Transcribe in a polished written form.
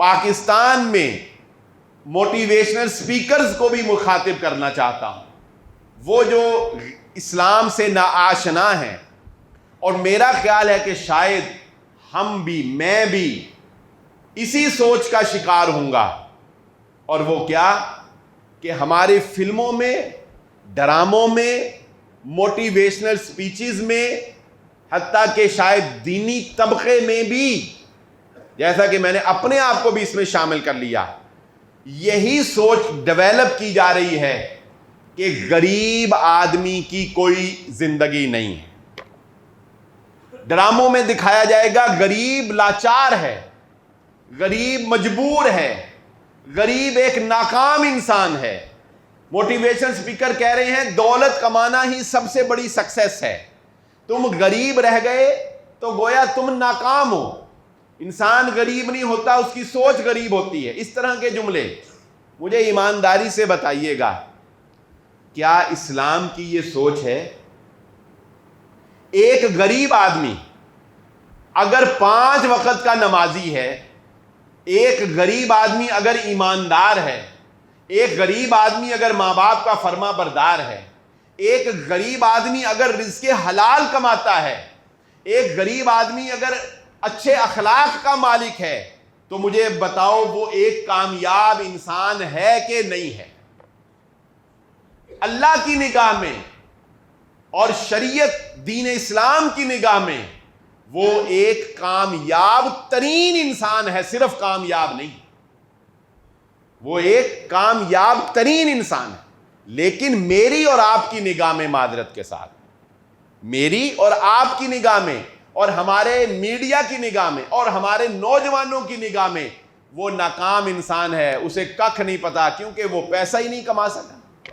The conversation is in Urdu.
پاکستان میں موٹیویشنل سپیکرز کو بھی مخاطب کرنا چاہتا ہوں، وہ جو اسلام سے ناآشنا ہیں، اور میرا خیال ہے کہ شاید ہم بھی، میں بھی اسی سوچ کا شکار ہوں گا، اور وہ کیا کہ ہماری فلموں میں، ڈراموں میں، موٹیویشنل سپیچز میں، حتیٰ کہ شاید دینی طبقے میں بھی، جیسا کہ میں نے اپنے آپ کو بھی اس میں شامل کر لیا، یہی سوچ ڈیولپ کی جا رہی ہے کہ غریب آدمی کی کوئی زندگی نہیں ہے۔ ڈراموں میں دکھایا جائے گا غریب لاچار ہے، غریب مجبور ہے، غریب ایک ناکام انسان ہے۔ موٹیویشن سپیکر کہہ رہے ہیں دولت کمانا ہی سب سے بڑی سکسیس ہے، تم غریب رہ گئے تو گویا تم ناکام ہو۔ انسان غریب نہیں ہوتا، اس کی سوچ غریب ہوتی ہے۔ اس طرح کے جملے مجھے ایمانداری سے بتائیے گا، کیا اسلام کی یہ سوچ ہے؟ ایک غریب آدمی اگر 5 وقت کا نمازی ہے، ایک غریب آدمی اگر ایماندار ہے، ایک غریب آدمی اگر ماں باپ کا فرما بردار ہے، ایک غریب آدمی اگر رزق حلال کماتا ہے، ایک غریب آدمی اگر اچھے اخلاق کا مالک ہے، تو مجھے بتاؤ وہ ایک کامیاب انسان ہے کہ نہیں ہے؟ اللہ کی نگاہ میں اور شریعت دین اسلام کی نگاہ میں وہ ایک کامیاب ترین انسان ہے، صرف کامیاب نہیں، وہ ایک کامیاب ترین انسان ہے۔ لیکن میری اور آپ کی نگاہ میں، معذرت کے ساتھ، میری اور آپ کی نگاہ میں، اور ہمارے میڈیا کی نگاہ میں، اور ہمارے نوجوانوں کی نگاہ میں وہ ناکام انسان ہے، اسے ککھ نہیں پتا، کیونکہ وہ پیسہ ہی نہیں کما سکا۔